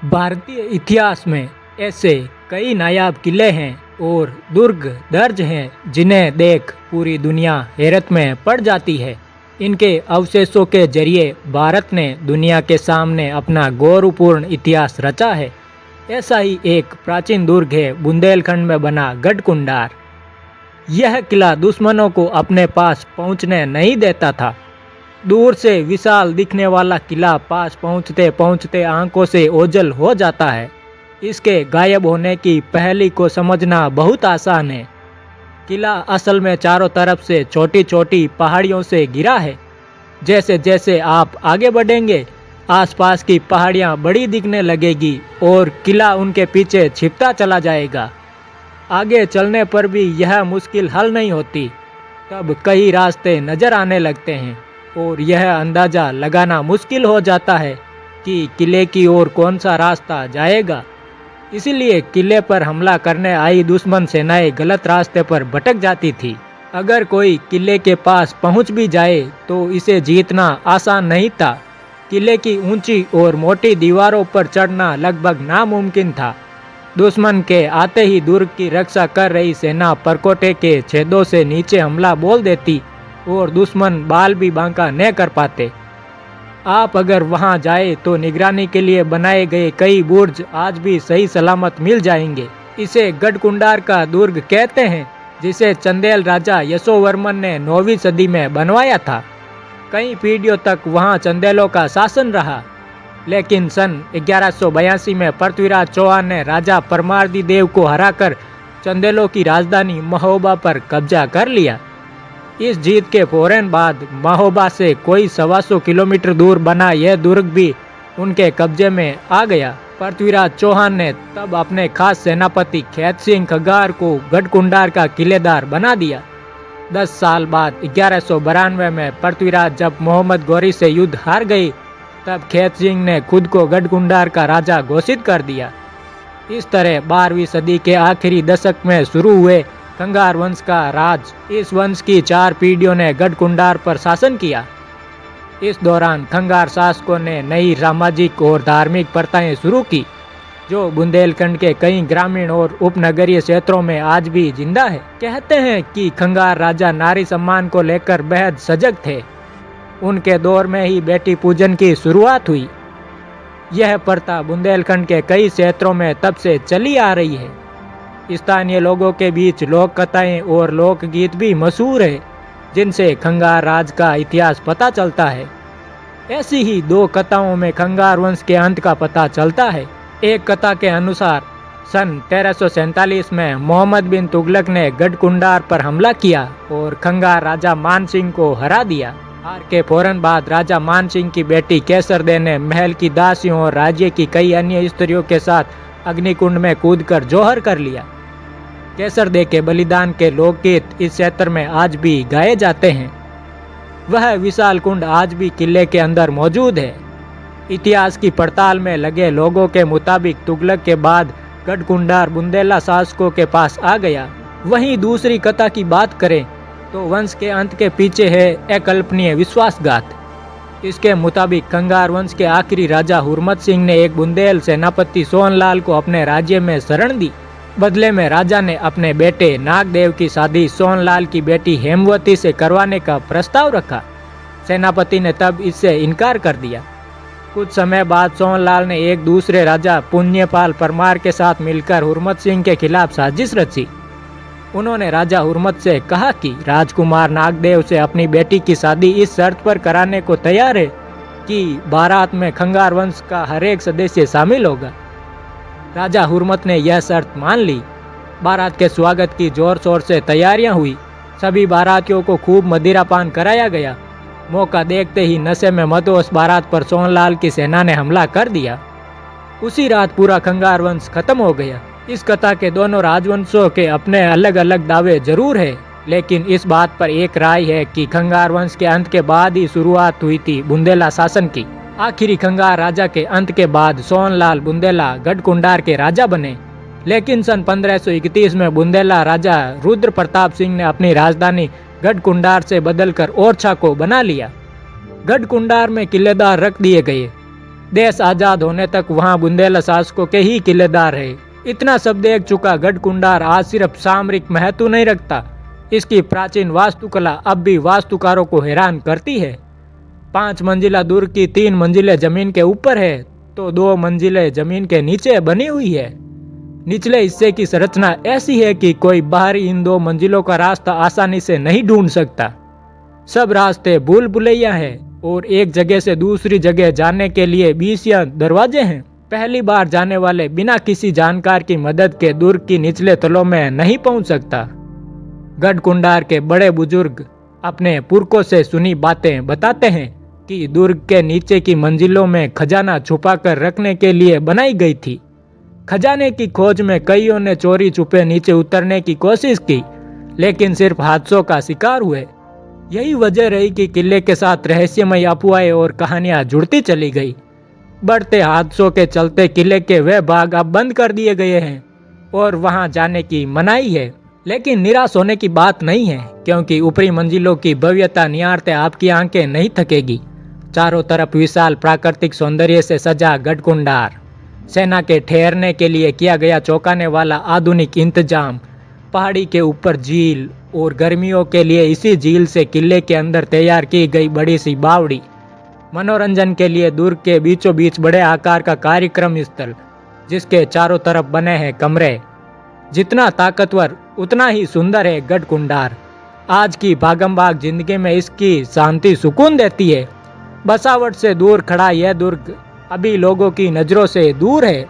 भारतीय इतिहास में ऐसे कई नायाब किले हैं और दुर्ग दर्ज हैं जिन्हें देख पूरी दुनिया हैरत में पड़ जाती है। इनके अवशेषों के जरिए भारत ने दुनिया के सामने अपना गौरवपूर्ण इतिहास रचा है। ऐसा ही एक प्राचीन दुर्ग है बुंदेलखंड में बना गढ़कुंडार। यह किला दुश्मनों को अपने पास पहुंचने नहीं देता था। दूर से विशाल दिखने वाला किला पास पहुंचते पहुंचते आंखों से ओझल हो जाता है। इसके गायब होने की पहेली को समझना बहुत आसान है। किला असल में चारों तरफ से छोटी छोटी पहाड़ियों से घिरा है। जैसे जैसे आप आगे बढ़ेंगे आसपास की पहाड़ियां बड़ी दिखने लगेगी और किला उनके पीछे छिपता चला जाएगा। आगे चलने पर भी यह मुश्किल हल नहीं होती। तब कई रास्ते नजर आने लगते हैं और यह अंदाज़ा लगाना मुश्किल हो जाता है कि किले की ओर कौन सा रास्ता जाएगा। इसीलिए किले पर हमला करने आई दुश्मन सेनाएं गलत रास्ते पर भटक जाती थी। अगर कोई किले के पास पहुंच भी जाए तो इसे जीतना आसान नहीं था। किले की ऊंची और मोटी दीवारों पर चढ़ना लगभग नामुमकिन था। दुश्मन के आते ही दुर्ग की रक्षा कर रही सेना परकोटे के छेदों से नीचे हमला बोल देती और दुश्मन बाल भी बांका न कर पाते। आप अगर वहां जाए तो निगरानी के लिए बनाए गए कई बुर्ज आज भी सही सलामत मिल जाएंगे। इसे गढ़कुंडार का दुर्ग कहते हैं, जिसे चंदेल राजा यशोवर्मन ने 9वीं सदी में बनवाया था। कई पीढ़ियों तक वहां चंदेलों का शासन रहा, लेकिन सन 1182 में पृथ्वीराज चौहान ने राजा परमार्दी देव को हराकर चंदेलों की राजधानी महोबा पर कब्जा कर लिया। इस जीत के फौरन बाद महोबा से कोई 125 किलोमीटर दूर बना यह दुर्ग भी उनके कब्जे में आ गया। पृथ्वीराज चौहान ने तब अपने खास सेनापति खेत सिंह खगार को गढ़कुंडार का किलेदार बना दिया। 10 साल बाद 1192 में पृथ्वीराज जब मोहम्मद गौरी से युद्ध हार गई, तब खेत सिंह ने खुद को गढ़कुंडार का राजा घोषित कर दिया। इस तरह 12वीं सदी के आखिरी दशक में शुरू हुए खंगार वंश का राज। इस वंश की 4 पीढ़ियों ने गढ़कुंडार पर शासन किया। इस दौरान खंगार शासकों ने नई सामाजिक और धार्मिक प्रथाएं शुरू की, जो बुंदेलखंड के कई ग्रामीण और उपनगरीय क्षेत्रों में आज भी जिंदा है। कहते हैं कि खंगार राजा नारी सम्मान को लेकर बेहद सजग थे। उनके दौर में ही बेटी पूजन की शुरुआत हुई। यह प्रथा बुंदेलखंड के कई क्षेत्रों में तब से चली आ रही है। स्थानीय लोगों के बीच लोक कथाएं और लोकगीत भी मशहूर है, जिनसे खंगार राज का इतिहास पता चलता है। ऐसी ही 2 कथाओं में खंगार वंश के अंत का पता चलता है। एक कथा के अनुसार सन 1347 में मोहम्मद बिन तुगलक ने गढ़कुंडार पर हमला किया और खंगार राजा मान सिंह को हरा दिया। हार के फौरन बाद राजा मान सिंह की बेटी केसरदे ने महल की दासियों और राज्य की कई अन्य स्त्रियों के साथ अग्निकुंड में कूदकर जौहर कर लिया। केसरदे के बलिदान के लोकगीत इस क्षेत्र में आज भी गाए जाते हैं। वह विशाल कुंड आज भी किले के अंदर मौजूद है। इतिहास की पड़ताल में लगे लोगों के मुताबिक तुगलक के बाद गढ़कुंडार बुंदेला शासकों के पास आ गया। वहीं दूसरी कथा की बात करें तो वंश के अंत के पीछे है अकल्पनीय विश्वासघात। इसके मुताबिक खंगार वंश के आखिरी राजा हुरमत सिंह ने एक बुंदेल सेनापति सोहनलाल को अपने राज्य में शरण दी। बदले में राजा ने अपने बेटे नागदेव की शादी सोहनलाल की बेटी हेमवती से करवाने का प्रस्ताव रखा। सेनापति ने तब इससे इनकार कर दिया। कुछ समय बाद सोहनलाल ने एक दूसरे राजा पुण्यपाल परमार के साथ मिलकर हुरमत सिंह के खिलाफ साजिश रची। उन्होंने राजा हुरमत से कहा कि राजकुमार नागदेव से अपनी बेटी की शादी इस शर्त पर कराने को तैयार है कि बारात में खंगार वंश का हर एक सदस्य शामिल होगा। राजा हुरमत ने यह शर्त मान ली। बारात के स्वागत की जोर शोर से तैयारियां हुई। सभी बारातियों को खूब मदिरापान कराया गया। मौका देखते ही नशे में मत उस बारात पर सोहनलाल की सेना ने हमला कर दिया। उसी रात पूरा खंगार वंश खत्म हो गया। इस कथा के दोनों राजवंशों के अपने अलग अलग दावे जरूर है, लेकिन इस बात पर एक राय है कि खंगार वंश के अंत के बाद ही शुरुआत हुई थी बुंदेला शासन की। आखिरी खंगार राजा के अंत के बाद सोहनलाल बुंदेला गढ़कुंडार के राजा बने, लेकिन सन 1531 में बुंदेला राजा रुद्र प्रताप सिंह ने अपनी राजधानी गढ़कुंडार से बदलकर ओरछा को बना लिया। गढ़कुंडार में किलेदार रख दिए गए। देश आजाद होने तक वहाँ बुंदेला शासकों के ही किलेदार रहे। इतना सब देख चुका गढ़कुंडार आज सिर्फ सामरिक महत्व नहीं रखता, इसकी प्राचीन वास्तुकला अब भी वास्तुकारों को हैरान करती है। 5 मंजिला दुर्ग की 3 मंजिलें जमीन के ऊपर है तो 2 मंजिलें जमीन के नीचे बनी हुई है। निचले हिस्से की संरचना ऐसी है कि कोई बाहरी इन 2 मंजिलों का रास्ता आसानी से नहीं ढूंढ सकता। सब रास्ते भूल भुलैया है और एक जगह से दूसरी जगह जाने के लिए 20 दरवाजे हैं। पहली बार जाने वाले बिना किसी जानकार की मदद के दुर्ग की निचले तलों में नहीं पहुंच सकता। गढ़कुंडार के बड़े बुजुर्ग अपने पुरखों से सुनी बातें बताते हैं कि दुर्ग के नीचे की मंजिलों में खजाना छुपा कर रखने के लिए बनाई गई थी। खजाने की खोज में कईयों ने चोरी छुपे नीचे उतरने की कोशिश की, लेकिन सिर्फ हादसों का शिकार हुए। यही वजह रही कि किले के साथ रहस्यमय अफवाहें और कहानियां जुड़ती चली गई। बढ़ते हादसों के चलते किले के वे भाग अब बंद कर दिए गए हैं और वहां जाने की मनाही है। लेकिन निराश होने की बात नहीं है, क्योंकि ऊपरी मंजिलों की भव्यता निहारते आपकी आंखें नहीं थकेगी। चारों तरफ विशाल प्राकृतिक सौंदर्य से सजा गढ़कुंडार, सेना के ठहरने के लिए किया गया चौंकाने वाला आधुनिक इंतजाम, पहाड़ी के ऊपर झील और गर्मियों के लिए इसी झील से किले के अंदर तैयार की गई बड़ी सी बावड़ी, मनोरंजन के लिए दुर्ग के बीचों बीच बड़े आकार का कार्यक्रम स्थल जिसके चारों तरफ बने हैं कमरे। जितना ताकतवर उतना ही सुंदर है गढ़कुंडार। आज की भागम-भाग जिंदगी में इसकी शांति सुकून देती है। बसावट से दूर खड़ा यह दुर्ग अभी लोगों की नजरों से दूर है।